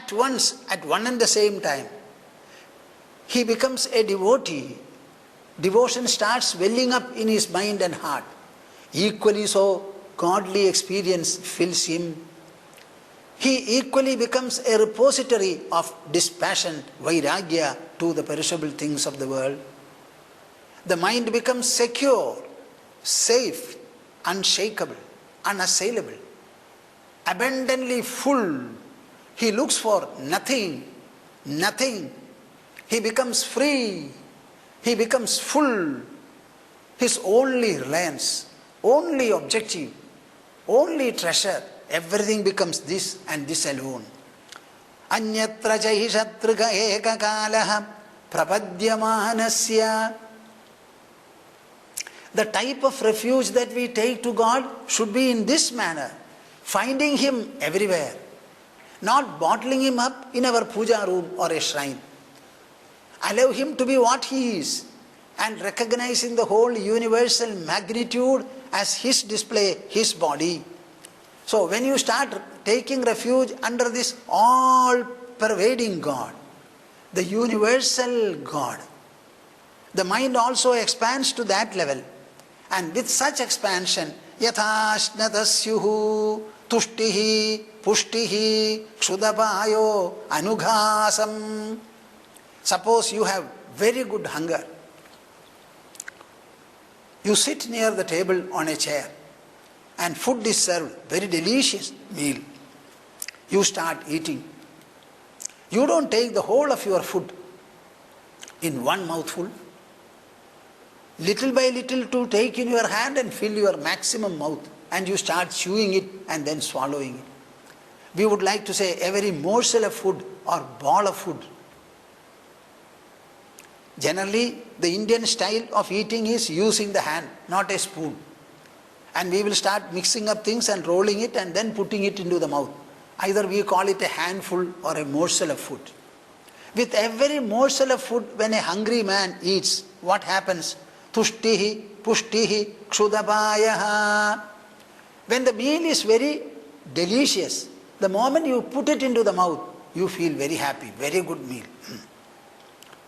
at once, at one and the same time. He becomes a devotee. Devotion starts welling up in his mind and heart. Equally so, godly experience fills him. He equally becomes a repository of dispassion, vairagya, to the perishable things of the world. The mind becomes secure, safe, unshakable, unassailable, abundantly full. He looks for nothing, nothing. He becomes free. He becomes full. His only reliance, only objective, only treasure, everything becomes this and this alone. Anyatra jahishatriga ekakalaha prapadyamanasya. The type of refuge that we take to God should be in this manner, finding Him everywhere, not bottling Him up in our puja room or a shrine. Allow Him to be what He is, and recognizing the whole universal magnitude as His display, His body. So when you start taking refuge under this all-pervading God, the universal God, the mind also expands to that level. And with such expansion, yathashnatasyuhu tushtihi pushtihi kshudapayo anughasam. Suppose you have very good hunger. You sit near the table on a chair and food is served, very delicious meal. You start eating. You don't take the whole of your food in one mouthful. Little by little to take in your hand and fill your maximum mouth, and you start chewing it and then swallowing it. We would like to say every morsel of food or ball of food. Generally, the Indian style of eating is using the hand, not a spoon. And we will start mixing up things and rolling it and then putting it into the mouth. Either we call it a handful or a morsel of food. With every morsel of food, when a hungry man eats, what happens? Tushtihi, pushtihi, kshudapayaha. When the meal is very delicious, the moment you put it into the mouth, you feel very happy, very good meal.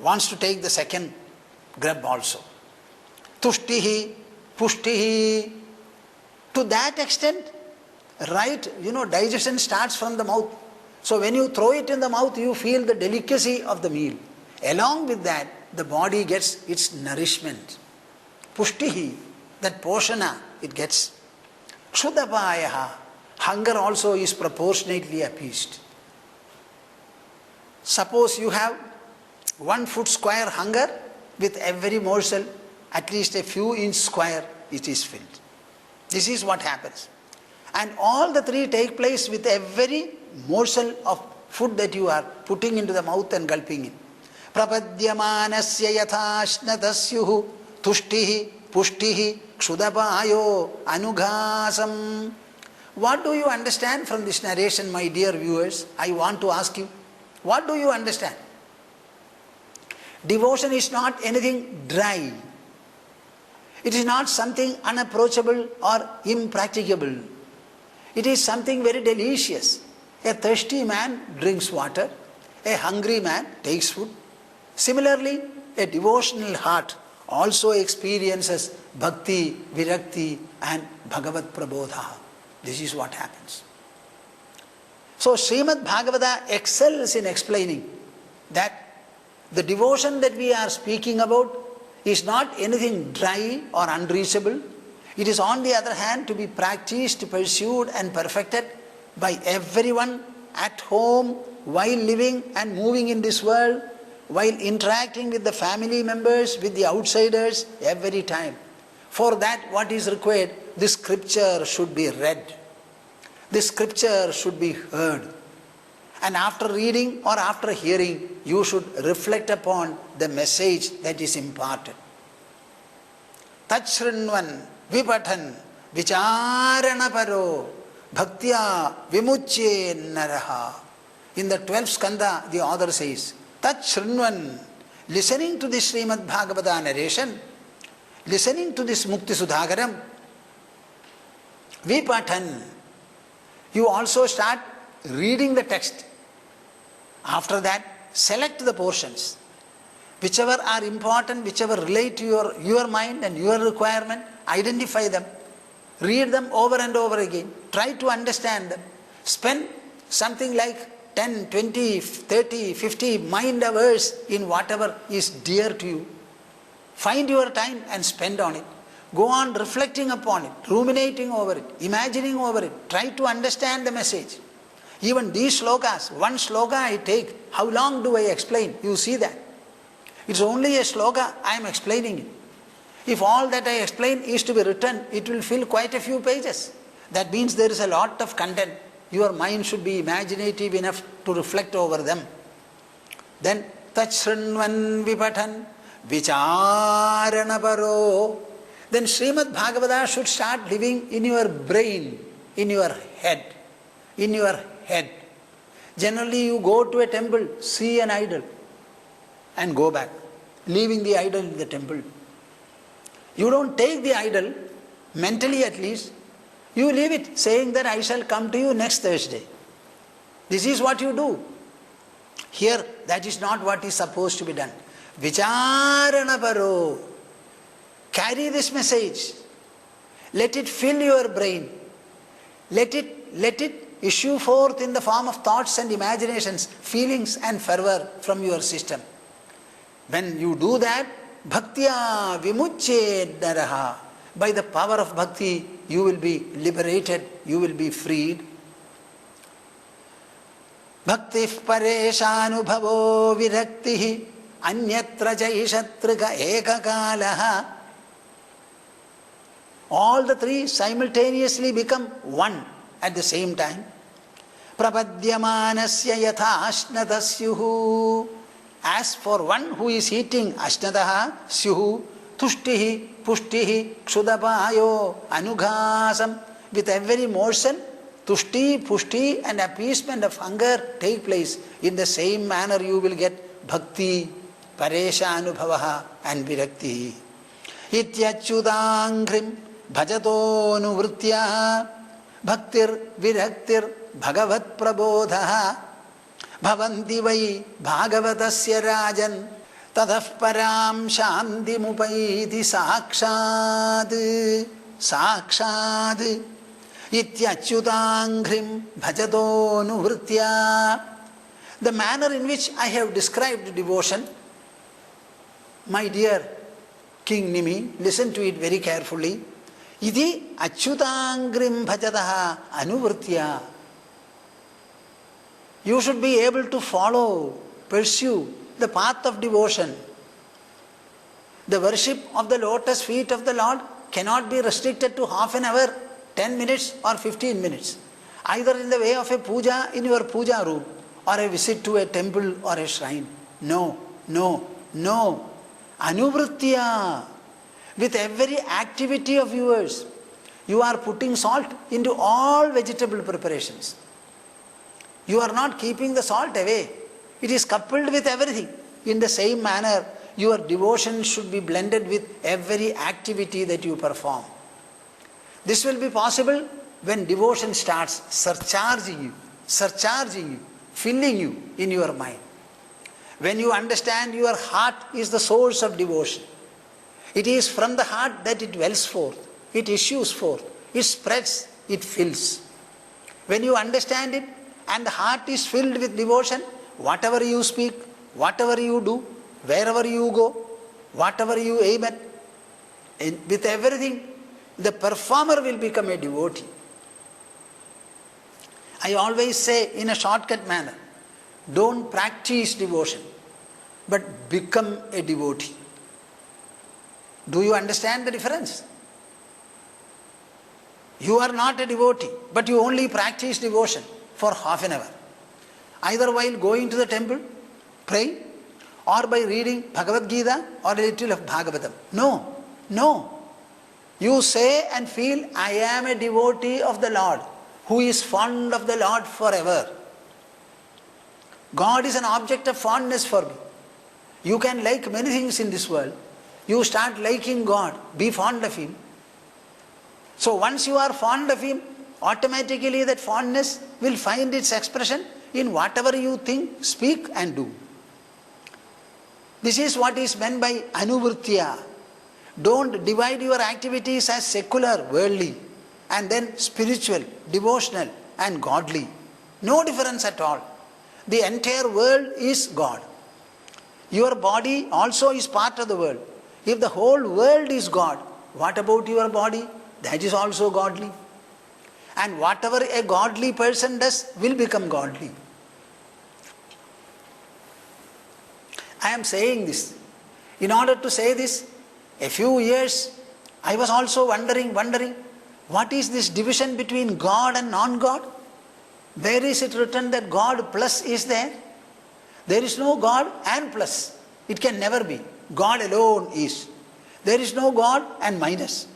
Wants to take the second grab also. Tushtihi, pushtihi. To that extent, right, digestion starts from the mouth. So when you throw it in the mouth, you feel the delicacy of the meal. Along with that, the body gets its nourishment. Pushtihi, that poshana, it gets. Kshudapayaha, hunger also is proportionately appeased. Suppose you have 1 foot square hunger, with every morsel, at least a few inch square, it is filled. This is what happens. And all the three take place with every morsel of food that you are putting into the mouth and gulping in. Prapadyamanasya yathashnatasyuhu tushtihi pushtihi kshudapayo anughasam. What do you understand from this narration, my dear viewers? I want to ask you, what do you understand? Devotion is not anything dry. It is not something unapproachable or impracticable. It is something very delicious. A thirsty man drinks water. A hungry man takes food. Similarly, a devotional heart also experiences bhakti, virakti and bhagavat prabodha. This is what happens. So Srimad Bhagavata excels in explaining that the devotion that we are speaking about is not anything dry or unreachable. It is on the other hand to be practiced, pursued and perfected by everyone at home, while living and moving in this world, while interacting with the family members, with the outsiders, every time. For that, what is required? The scripture should be read. The scripture should be heard. And after reading or after hearing, you should reflect upon the message that is imparted. Tachrinvan vipathan vicharana paro bhaktya vimuchye naraha. In the 12th skanda, the author says, Tachrinvan, listening to this Srimad Bhagavata narration, listening to this Mukti Sudhakaram, vipathan, you also start reading the text. After that, select the portions. Whichever are important, whichever relate to your mind and your requirement, identify them. Read them over and over again. Try to understand them. Spend something like 10, 20, 30, 50 mind hours in whatever is dear to you. Find your time and spend on it. Go on reflecting upon it, ruminating over it, imagining over it. Try to understand the message. Even these slokas, one sloka I take, how long do I explain? You see that. It's only a sloka, I am explaining it. If all that I explain is to be written, it will fill quite a few pages. That means there is a lot of content. Your mind should be imaginative enough to reflect over them. Then, tachsrinvan vipathan vicharanaparo. Then Srimad Bhagavata should start living in your brain, in your head. In your head. Generally you go to a temple, see an idol and go back, leaving the idol in the temple. You don't take the idol, mentally at least, you leave it saying that I shall come to you next Thursday. This is what you do. Here, that is not what is supposed to be done. Vicharanaparo. Carry this message. Let it fill your brain. Let it issue forth in the form of thoughts and imaginations, feelings and fervor from your system. When you do that, bhaktya vimuched naraha. By the power of bhakti, you will be liberated, you will be freed. Bhaktif pareshanubhavo viraktihi anyatra jaishatrika ekakalaha. All the three simultaneously become one at the same time. Prapadyamanasya yatha ashnata syuhu. As for one who is eating ashnataha syuhu, tushtihi, pushtihi, kshudapayo, anughasam. With every motion, tushti, pushti and appeasement of hunger take place. In the same manner you will get bhakti, paresha anubhavaha and virakti. Ityachudangrim bhajato nuvritya bhaktir viraktir bhagavat prabodha bhavanti vai bhagavatasya rajan tadaf param shanti mupaiti sakshad ityachyutangrim bhajato nuvritya. The manner in which I have described devotion, my dear King Nimi, listen to it very carefully. Iti achyutangrim bhajataha anuvritya. You should be able to follow, pursue the path of devotion. The worship of the lotus feet of the Lord cannot be restricted to half an hour, 10 minutes or 15 minutes. Either in the way of a puja in your puja room or a visit to a temple or a shrine. No. Anuvritya. With every activity of yours, you are putting salt into all vegetable preparations. You are not keeping the salt away. It is coupled with everything. In the same manner, your devotion should be blended with every activity that you perform. This will be possible when devotion starts surcharging you, filling you in your mind. When you understand your heart is the source of devotion. It is from the heart that it wells forth, it issues forth, it spreads, it fills. When you understand it and the heart is filled with devotion, whatever you speak, whatever you do, wherever you go, whatever you aim at, with everything, the performer will become a devotee. I always say in a shortcut manner, don't practice devotion, but become a devotee. Do you understand the difference? You are not a devotee, but you only practice devotion for half an hour. Either while going to the temple, praying, or by reading Bhagavad Gita or a little of Bhagavatam. No. You say and feel, I am a devotee of the Lord, who is fond of the Lord forever. God is an object of fondness for me. You can like many things in this world. You start liking God, be fond of Him. So once you are fond of Him, automatically that fondness will find its expression in whatever you think, speak and do. This is what is meant by anuvritya. Don't divide your activities as secular, worldly, and then spiritual, devotional and godly. No difference at all. The entire world is God. Your body also is part of the world. If the whole world is God, what about your body? That is also godly. And whatever a godly person does will become godly. I am saying this. In order to say this, a few years I was also wondering, what is this division between God and non-God? Where is it written that God plus is there? There is no God and plus. It can never be. God alone is. There is no God and minus.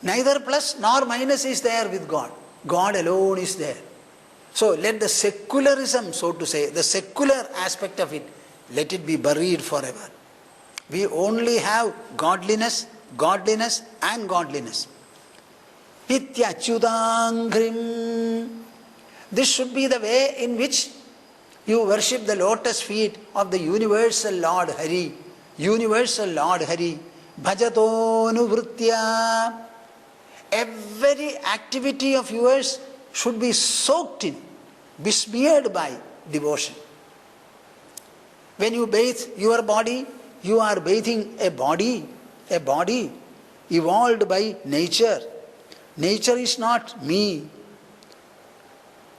Neither plus nor minus is there with God. God alone is there. So let the secularism, so to say, the secular aspect of it, let it be buried forever. We only have godliness, godliness and godliness. Ityachyutangrim. This should be the way in which you worship the lotus feet of the universal Lord Hari. Universal Lord Hari. Bhajatonuvritya. Every activity of yours should be soaked in, besmeared by devotion. When you bathe your body, you are bathing a body evolved by nature. Nature is not me.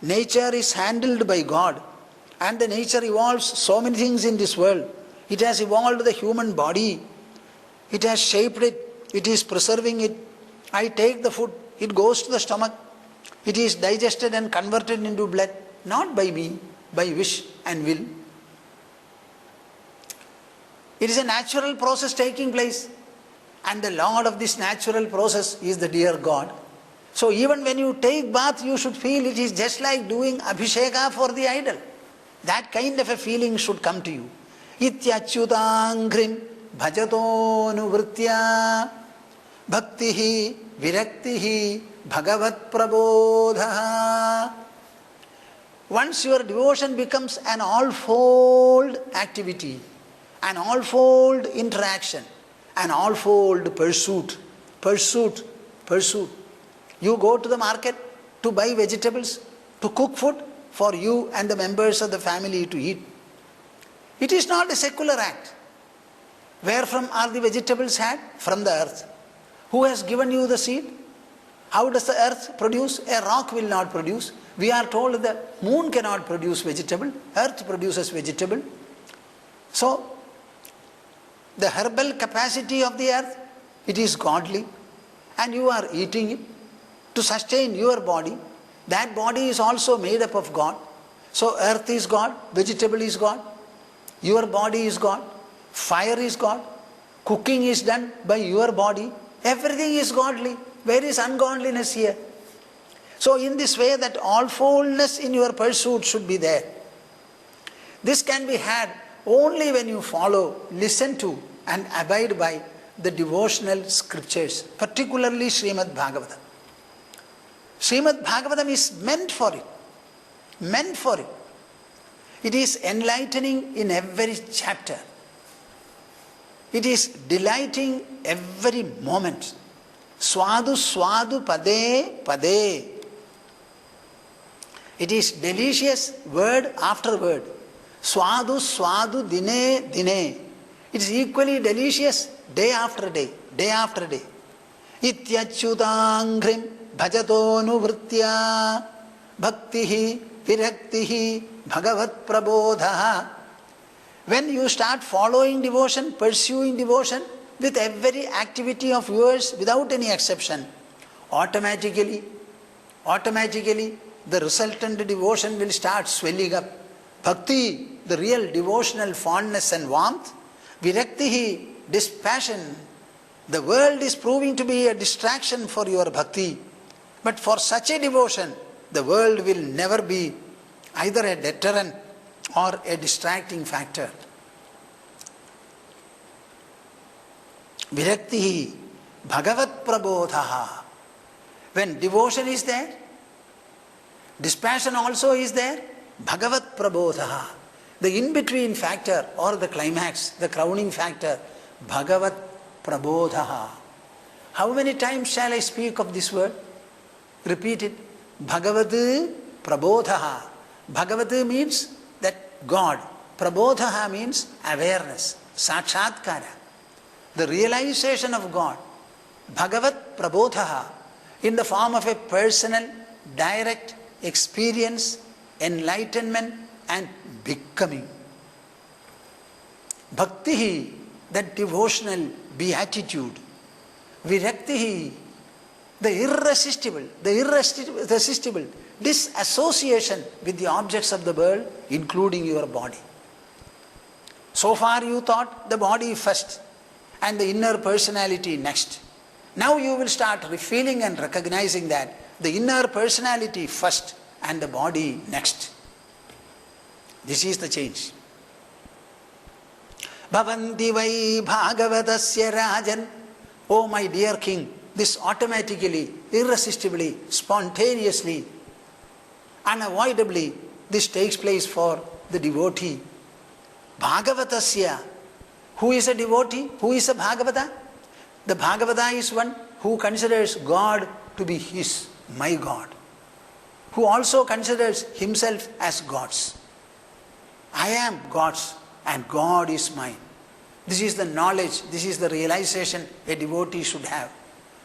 Nature is handled by God. And the nature evolves so many things in this world. It has evolved the human body. It has shaped it. It is preserving it. I take the food. It goes to the stomach. It is digested and converted into blood. Not by me, by wish and will. It is a natural process taking place. And the Lord of this natural process is the dear God. So even when you take bath, you should feel it is just like doing abhisheka for the idol. That kind of a feeling should come to you. Ityachyutangrim bhajatonuvritya bhaktihi viraktihi bhagavat prabodha. Once your devotion becomes an all-fold activity, an all-fold interaction, an all-fold pursuit. You go to the market to buy vegetables, to cook food for you and the members of the family to eat. It is not a secular act. Where from are the vegetables had? From the earth. Who has given you the seed? How does the earth produce? A rock will not produce. We are told the moon cannot produce vegetable. Earth produces vegetable. So, the herbal capacity of the earth, it is godly. And you are eating it to sustain your body. That body is also made up of God. So earth is God, vegetable is God, your body is God, fire is God, cooking is done by your body. Everything is godly. Where is ungodliness here? So in this way that all-foldness in your pursuit should be there. This can be had only when you follow, listen to and abide by the devotional scriptures, particularly Srimad Bhagavatam. Srimad Bhagavatam is meant for it. Meant for it. It is enlightening in every chapter. It is delighting every moment. Swadu swadu pade pade. It is delicious word after word. Swadu swadu dine dine. It is equally delicious day after day, day after day. Ityachyutangrim bhajatonuvritya bhaktihi viraktihi bhagavat prabodha. When you start following devotion, pursuing devotion with every activity of yours without any exception, automatically the resultant devotion will start swelling up. Bhakti, the real devotional fondness and warmth. Viraktihi, dispassion. The world is proving to be a distraction for your bhakti. But for such a devotion, the world will never be either a deterrent or a distracting factor. Viraktihi, bhagavat prabodha. When devotion is there, dispassion also is there, Bhagavat Prabodha. The in-between factor or the climax, the crowning factor, Bhagavat Prabodha. How many times shall I speak of this word? Repeat it. Bhagavat Prabodha. Bhagavat means that God. Prabodha means awareness, sakshatkara, the realization of God. Bhagavat Prabodha in the form of a personal, direct experience, enlightenment and becoming. Bhakti, that devotional beatitude. Virakti, the irresistible disassociation with the objects of the world, including your body. So far you thought the body first and the inner personality next. Now you will start feeling and recognizing that the inner personality first and the body next. This is the change. Bhavanti vai bhagavatasya rajan. Oh my dear king, this automatically, irresistibly, spontaneously, unavoidably, this takes place for the devotee. Bhagavatasya. Who is a devotee? Who is a Bhagavata? The Bhagavata is one who considers God to be his, my God, who also considers himself as God's. I am God's and God is mine. This is the knowledge, this is the realization a devotee should have.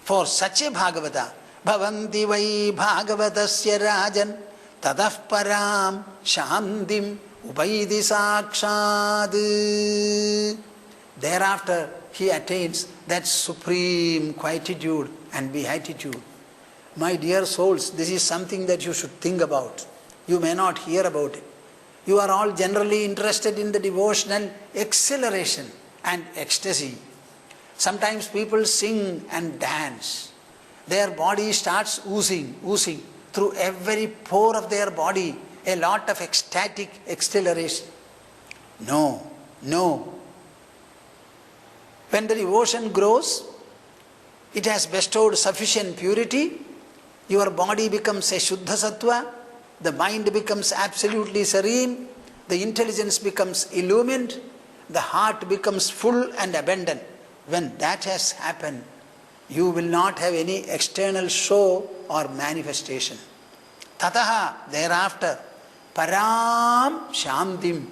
For such a Bhagavata, Bhavanti vai Bhagavatasya rajan tadaf param shantim upaidi sakshad. Thereafter he attains that supreme quietude and beatitude. My dear souls, this is something that you should think about. You may not hear about it. You are all generally interested in the devotional exhilaration and ecstasy. Sometimes people sing and dance. Their body starts oozing through every pore of their body, a lot of ecstatic exhilaration. No. When the devotion grows, it has bestowed sufficient purity, your body becomes a Shuddha Sattva, the mind becomes absolutely serene, the intelligence becomes illumined, the heart becomes full and abundant. When that has happened, you will not have any external show or manifestation. Tataha, thereafter, param shantim,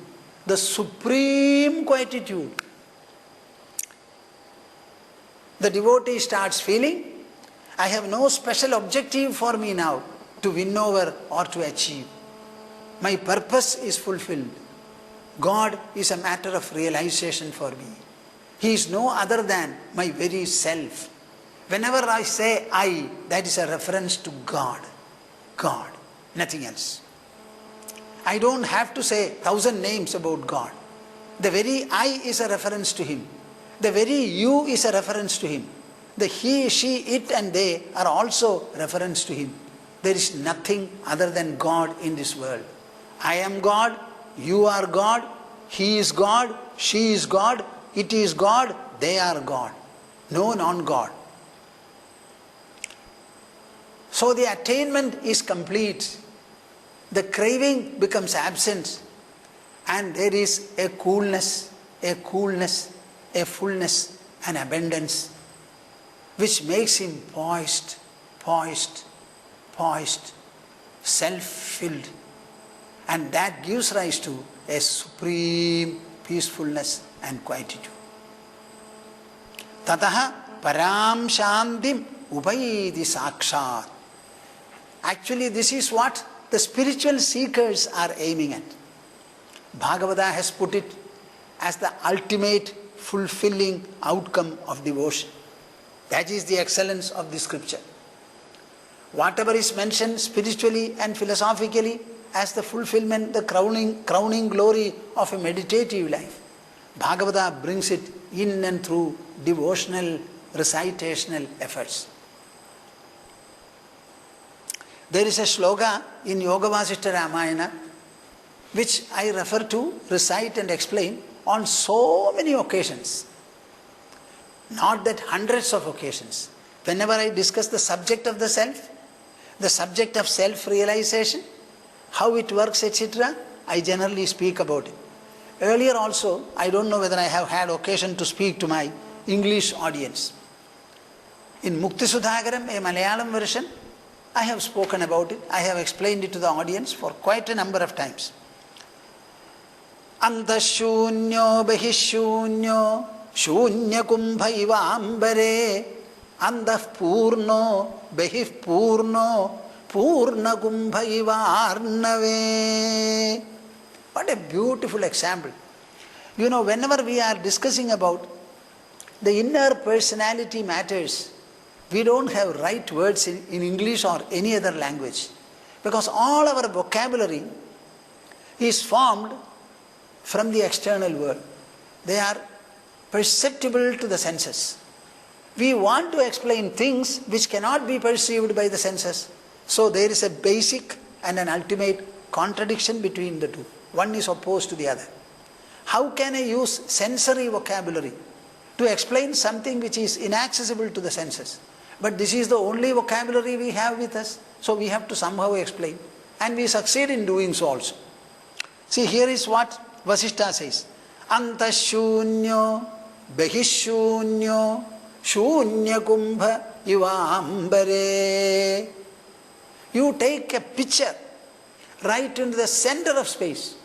the supreme quietude. The devotee starts feeling, I have no special objective for me now to win over or to achieve. My purpose is fulfilled. God is a matter of realization for me. He is no other than my very self. Whenever I say I, that is a reference to God. God, nothing else. I don't have to say 1,000 names about God. The very I is a reference to Him. The very you is a reference to Him. The he, she, it and they are also reference to Him. There is nothing other than God in this world. I am God, you are God, he is God, she is God, it is God, they are God. No non-God. So the attainment is complete. The craving becomes absent and there is a coolness, a fullness, an abundance which makes him poised, self-filled, and that gives rise to a supreme peacefulness and quietude. Tataha param shantim upaidi sakshat. Actually, this is what the spiritual seekers are aiming at. Bhagavata has put it as the ultimate fulfilling outcome of devotion. That is the excellence of the scripture. Whatever is mentioned spiritually and philosophically as the fulfillment, the crowning glory of a meditative life, Bhagavata brings it in and through devotional, recitational efforts. There is a shloka in Yoga Vasishtha Ramayana which I refer to, recite and explain on so many occasions. Not that hundreds of occasions. Whenever I discuss the subject of the self, the subject of self-realization, how it works, etc., I generally speak about it. Earlier also, I don't know whether I have had occasion to speak to my English audience. In Mukti Sudhakaram, a Malayalam version, I have spoken about it. I have explained it to the audience for quite a number of times. Antashunyo bahishunyo shunya kumbha iva ambare antah purno bahih purno purna kumbha iva arnave. What a beautiful example. You know, whenever we are discussing about the inner personality matters, we don't have right words in English or any other language, because all our vocabulary is formed from the external world. They are perceptible to the senses. We want to explain things which cannot be perceived by the senses. So there is a basic and an ultimate contradiction between the two. One is opposed to the other. How can I use sensory vocabulary to explain something which is inaccessible to the senses? But this is the only vocabulary we have with us, so we have to somehow explain. And we succeed in doing so also. See, here is what Vasishtha says. Antashunyo bahishunyo shunya kumbha ivambare. You take a picture right into the center of space,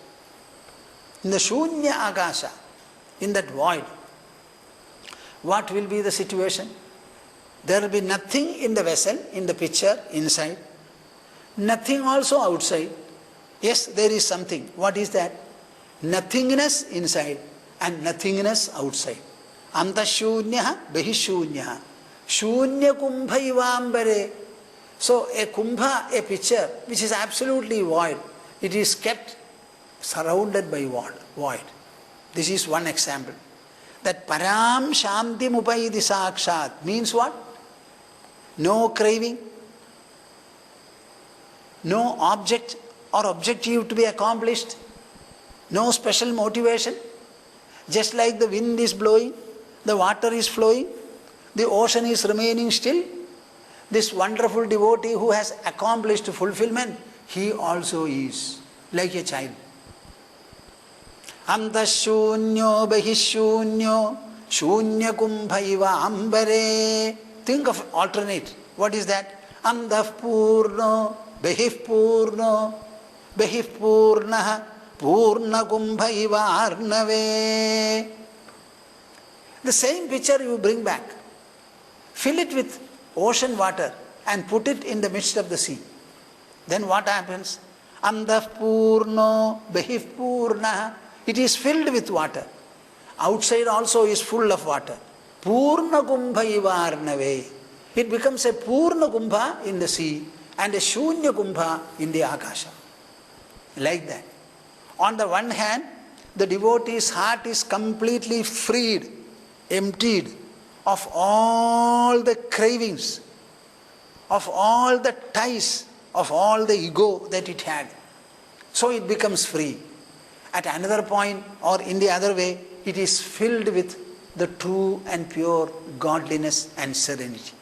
in the shunya akasha, in that void. What will be the situation? There will be nothing in the vessel, in the picture, inside. Nothing also outside. Yes, there is something. What is that? Nothingness inside and nothingness outside. Antashunyaha bahishunyaha. Shunya kumbha ivambare. So a kumbha, a picture, which is absolutely void, it is kept surrounded by void. This is one example. That param shanti mupaidi sakshat means what? No craving, no object or objective to be accomplished, no special motivation. Just like the wind is blowing, the water is flowing, the ocean is remaining still, this wonderful devotee who has accomplished fulfillment, he also is like a child. Antashunyo bahishunyo shunya kumbha iva ambare. Think of alternate. What is that? Antah purno bahih purno bahih purnaha purna kumbha iva arnave. The same picture you bring back. Fill it with ocean water and put it in the midst of the sea. Then what happens? Antah purno bahih purnaha. It is filled with water. Outside also is full of water. Purna kumbha iva arnave. It becomes a purna kumbha in the sea and a shunya kumbha in the akasha. Like that. On the one hand, the devotee's heart is completely freed, emptied of all the cravings, of all the ties, of all the ego that it had. So it becomes free. At another point or in the other way, it is filled with the true and pure godliness and serenity.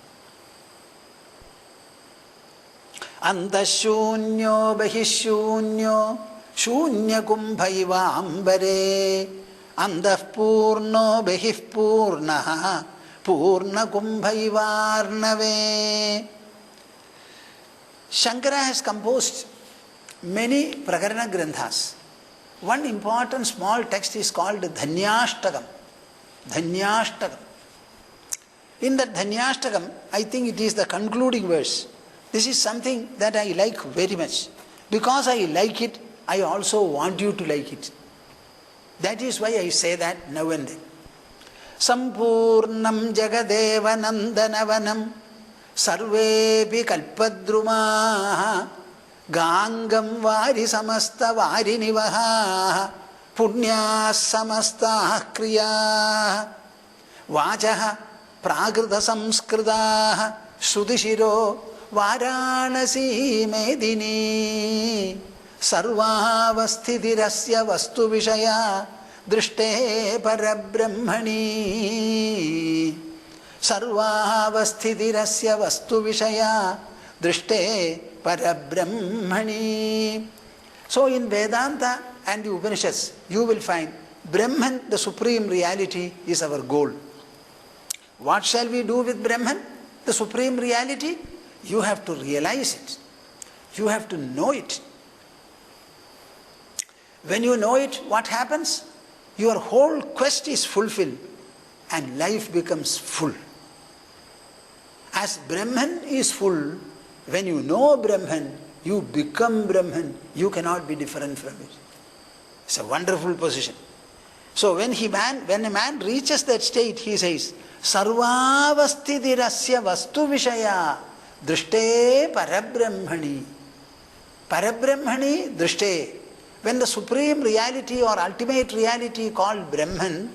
Antashunyo bahishunyo shunya kumbha iva ambare antah purno bahih purnaha purna kumbha iva arnave. Shankara has composed many Prakarana Granthas. One important small text is called Dhanyashtakam. Dhanyashtakam. In that Dhanyashtakam, I think it is the concluding verse. This is something that I like very much. Because I like it, I also want you to like it. That is why I say that now and then. Sampurnam jagadeva nandanavanam sarvepi kalpadrumaha Gangam vari samasta vari nivaha punya samasta kriya vajaha prakrita samskrita sudishiro varanasi medini sarvavasthitirasya vastu vishaya drishte parabrahmani sarvavasthitirasya vastu vishaya drishte parabrahmani. So in Vedanta and the Upanishads, you will find Brahman, the supreme reality, is our goal. What shall we do with Brahman, the supreme reality? You have to realize it. You have to know it. When you know it, what happens? Your whole quest is fulfilled and life becomes full. As Brahman is full, when you know Brahman, you become Brahman. You cannot be different from it. It's a wonderful position. So when a man reaches that state, he says, Sarvavasthitirasya vastu vishaya drishte parabrahmani. Parabrahmani drishte. When the supreme reality or ultimate reality called Brahman,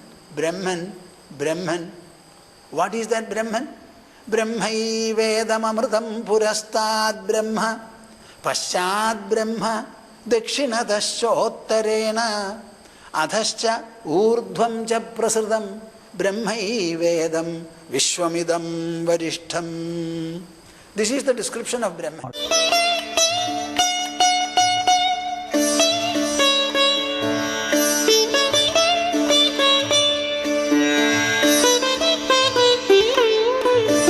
what is that Brahman? Brahmai vedam amritam purastad brahma paschad brahma dakshinataschottarena adhascha urdhvam cha prasridam brahmai vedam vishwamidam varishtham. This is the description of Brahman.